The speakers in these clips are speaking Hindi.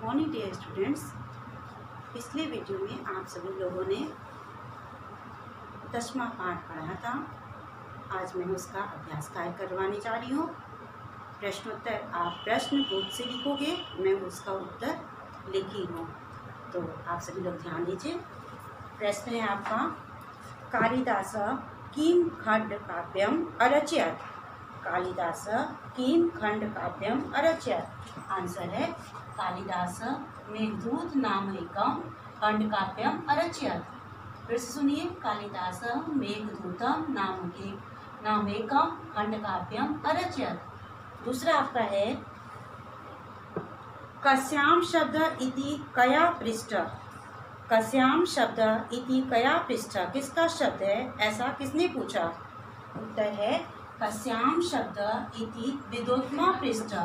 Morning dear students. पिछले वीडियो में आप सभी लोगों ने 10वां पाठ पढ़ा था। आज मैं उसका अभ्यास कार्य करवाने जा रही हूँ। प्रश्नोत्तर आप प्रश्न बुक से लिखोगे, मैं उसका उत्तर लिखी हूँ, तो आप सभी लोग ध्यान दीजिए। प्रश्न है आपका, कालिदास किम खंड काव्यम अरचयत। कालिदास किम खंड काव्यम अरचयत। आंसर है कालिदास मेघदूत नामैकम खंड काव्यम अरचयत। फिर से सुनिए, कालिदास मेघदूतम नामैकम खंड काव्यम अरचयत। दूसरा आपका है, कस्याम शब्द इति कया पृष्ठ। कस्याम शब्द इति कया पृष्ठ, किसका शब्द है, ऐसा किसने पूछा। उत्तर है कस्याम शब्द इति विदोत्मा पृष्ठ।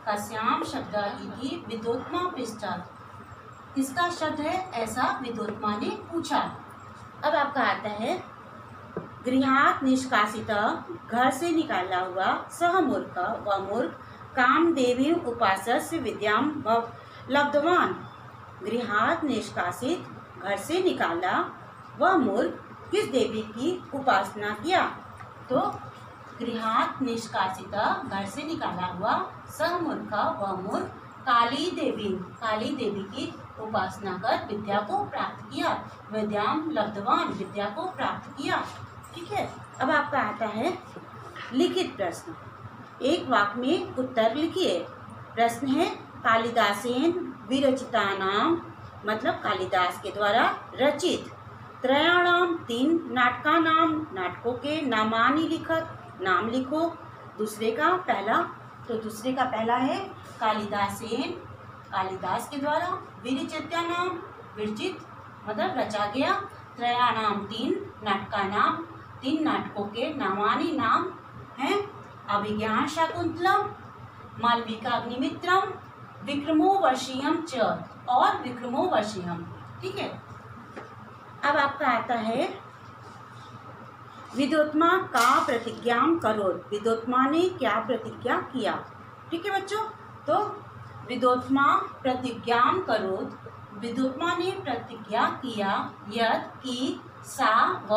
कस्याम शब्द इति विदोत्मा पृष्ठ, किसका शब्द है, ऐसा विदोत्मा ने पूछा। अब आपका आता है, गृहात निष्कासित, घर से निकाला हुआ, सह मूर्ख, व मूर्ख कामदेवी उपासस्य विद्याम लब्धवान। गृहात निष्कासित, घर से निकाला, वह मूर्ख किस देवी की उपासना किया। तो गृहात निष्कासित, घर से निकाला हुआ, सह मूर्ख, वह मूर्ख काली देवी की उपासना कर विद्या को प्राप्त किया। विद्याम लब्धवान, विद्या को प्राप्त किया। ठीक है। अब आपका आता है लिखित प्रश्न। एक वाक्य में उत्तर लिखिए। प्रश्न है, कालिदासेन विरचितानाम, मतलब कालिदास के द्वारा रचित, त्रयाणाम 3 नाटकानाम, नाटकों के नामानि लिखत, नाम लिखो। दूसरे का पहला है कालिदासेन, कालिदास के द्वारा, विरचितानाम, विरचित मतलब रचा गया, त्रयाणाम 3 नाटकानाम, 3 नाटकों के नामानि नाम हैं, अभिज्ञान शाकुंतलम, मालविकाग्निमित्रम, विक्रमोर्वशीयम च, और विक्रमोर्वशीयम। ठीक है। अब आपका आता है, विदोत्मा का प्रतिज्ञा करोत। विदोत्मा ने क्या प्रतिज्ञा किया। ठीक है बच्चों, तो विदोत्मा प्रतिज्ञा करोत, विदोत्मा ने प्रतिज्ञा किया, यद कि सा व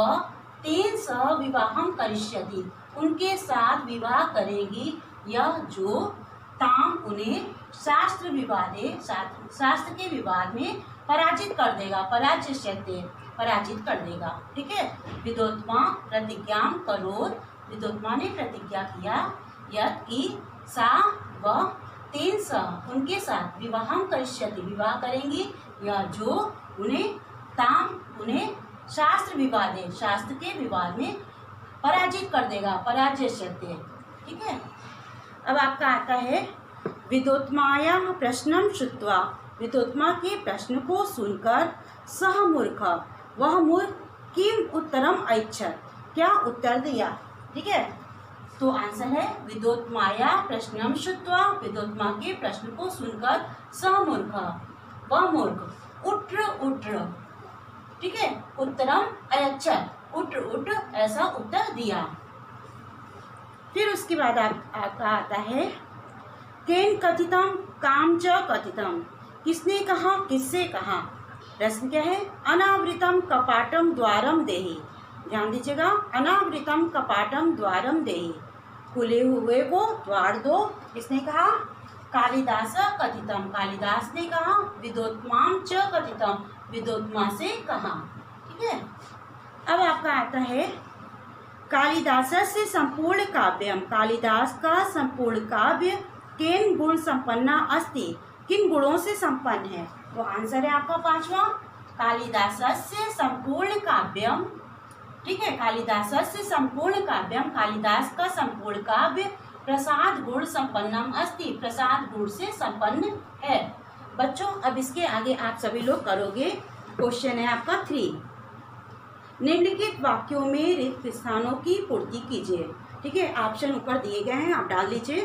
तेन सह विवाहम करिष्यति, उनके साथ विवाह करेगी, यह जो ताम उन्हें शास्त्र के विवाद में पराजित कर देगा, पराजित कर देगा। ठीक है। विदोत्मा प्रतिज्ञा करोत, विदोत्मा ने प्रतिज्ञा किया, यद कि सा व तेन सह, उनके साथ, विवाहम करिष्यति, विवाह करेंगी, या जो उन्हें शास्त्र के विवाद में पराजित कर देगा, पराजयते। ठीक है। अब आपका आता है, विदोत्माया प्रश्नम श्रुत्वा, विदोत्मा के प्रश्न को सुनकर, सह मूर्ख, वह मूर्ख, किम उत्तरम ऐच्छत, क्या उत्तर दिया। ठीक है। तो आंसर है, विदोत्माया प्रश्नम श्रुत्वा, विदोत्मा के प्रश्न को सुनकर, सह मूर्ख, वह मूर्ख, उट्र, ठीक है, उत्तरम ऐच्छत, उट्र ऐसा उत्तर दिया। फिर उसके बाद आपका आता है, केन कथितम काम च कथितम, किसने कहा, किससे कहा। प्रश्न क्या है, अनावृतम कपाटम द्वारम देहि। ध्यान दीजिएगा, अनावृतम कपाटम द्वारम देहि, खुले हुए को द्वार दो, किसने कहा, कालिदास कथितम, कालिदास ने कहा, विदोत्माम च कथितम, विदोत्मा से कहा। ठीक है। अब आपका आता है, कालिदास से संपूर्ण काव्यम, कालिदास का संपूर्ण काव्य केन गुण संपन्ना अस्ति, किन गुणों से संपन्न है। तो आंसर है आपका 5वां, कालिदास से संपूर्ण काव्यम। ठीक है। कालिदास से संपूर्ण काव्यम, कालिदास का संपूर्ण काव्य प्रसाद गुण संपन्नम अस्ति, प्रसाद गुण से संपन्न है। बच्चों, अब इसके आगे आप सभी लोग करोगे। क्वेश्चन है आपका 3, निम्नलिखित वाक्यों में रिक्त स्थानों की पूर्ति कीजिए। ठीक है। ऑप्शन ऊपर दिए गए हैं, आप डाल लीजिए।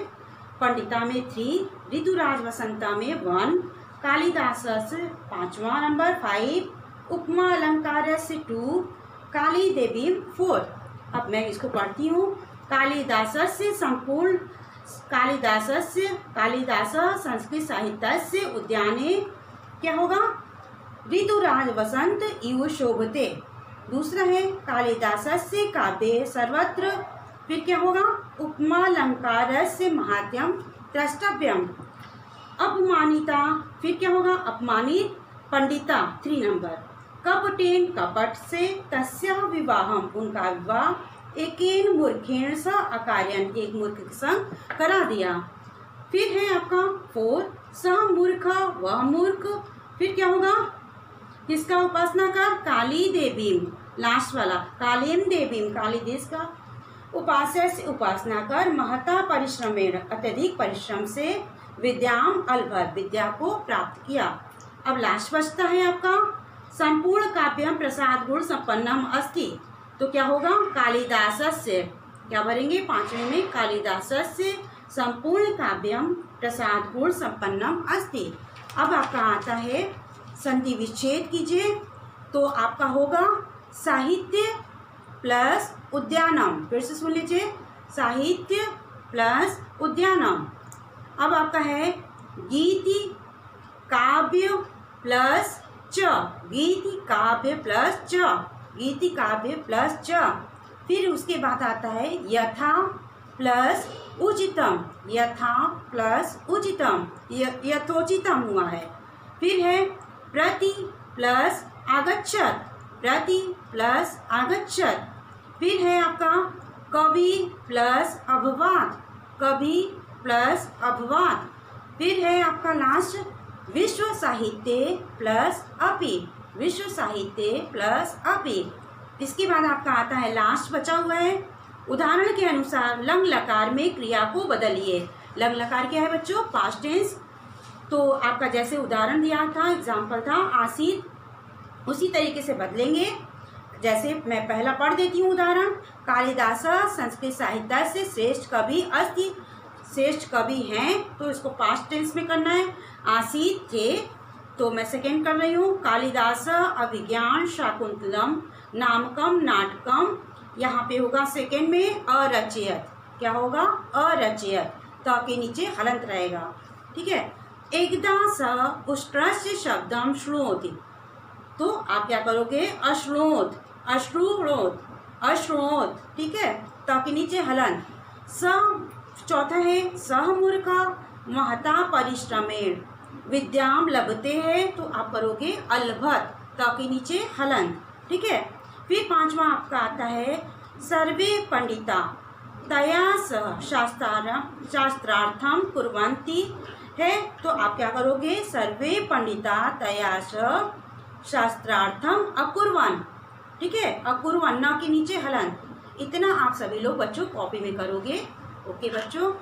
पंडिता में 3, ऋतुराज वसंता में 1, कालिदास से 5वां नंबर 5, उपमा अलंकार से 2, काली देवी 4। अब मैं इसको पढ़ती हूँ। कालिदास से कालिदासः संस्कृतसाहित्यस्य उद्याने क्या होगा, ऋतुराज वसंत इव शोभते। दूसरा है कालिदासस्य काव्ये सर्वत्र, फिर क्या होगा, उपमालंकारस्य महात्यम द्रष्टव्यम। अपमानिता, फिर क्या होगा, अपमानित पंडिता 3 नंबर। कपटेन कपट से तस्याः विवाहम, उनका विवाह एकेन मूर्खेण स अकारयन, एक मूर्ख के संग करा दिया। फिर है आपका 4 सह मूर्ख वह मूर्ख, फिर क्या होगा, किसका उपासना कर, काली देवी, लास्ट वाला कालीम देवी, काली देश का उपास्य से उपासना कर, महता परिश्रमेण अत्यधिक परिश्रम से, विद्याम अलभत विद्या को प्राप्त किया। अब लास्ट बचता है आपका संपूर्ण काव्यम प्रसाद गुण संपन्नम अस्ति, तो क्या होगा, कालिदासस्य, क्या भरेंगे 5वें में, कालिदासस्य संपूर्ण काव्यम प्रसाद गुण संपन्नम अस्ति। अब आपका आता है संधि विच्छेद कीजिए, तो आपका होगा साहित्य प्लस उद्यानम, फिर से सुन लीजिए, साहित्य प्लस उद्यानम। अब आपका है गीति काव्य प्लस च, गीति काव्य प्लस च, गीति काव्य प्लस च। फिर उसके बाद आता है यथा प्लस उचितम, यथा प्लस उचितम, यथोचितम हुआ है। फिर है प्रति प्लस आगच्छत, प्रति प्लस आगच्छत। फिर है आपका कवि प्लस अभवात, कवि प्लस अभवात। फिर है आपका लास्ट विश्व साहित्य प्लस अपि, विश्व साहित्य प्लस अपि। इसके बाद आपका आता है लास्ट बचा हुआ है, उदाहरण के अनुसार लंग लकार में क्रिया को बदलिए। लंग लकार क्या है बच्चों, पास्ट टेंस। तो आपका जैसे उदाहरण दिया था, एग्जाम्पल था आसीत, उसी तरीके से बदलेंगे। जैसे मैं पहला पढ़ देती हूँ उदाहरण, कालिदास संस्कृत साहित्य से श्रेष्ठ कवि अस्ति, श्रेष्ठ कवि हैं तो इसको पास्ट टेंस में करना है। आसीत थे, तो मैं सेकेंड कर रही हूँ, कालिदास अभिज्ञान शाकुंतलम नामकम नाटकम, यहाँ पे होगा सेकेंड में अरचयत, क्या होगा, अरचयत, त के नीचे हलंत रहेगा, ठीक है। एकदा स उष्ट्रस्य शब्दम श्रुणोति, तो आप क्या करोगे, अश्रुणोत, अश्रुणोत, अश्रुणोत, ठीक है, त के नीचे हलंत। स चौथा है सह मूर्ख महता परिश्रमेण विद्याम लभते हैं, तो आप करोगे अलभत, त के नीचे हलंत, ठीक है। फिर 5वां आपका आता है सर्वे पंडिता तया सह शास्त्रार्थम कुर्वन्ति है, तो आप क्या करोगे, सर्वे पंडिता तया सह शास्त्रार्थम अकुर्वन, ठीक है, अकुर्वन, न के नीचे हलंत। इतना आप सभी लोग बच्चों कॉपी में करोगे। ओके बच्चों।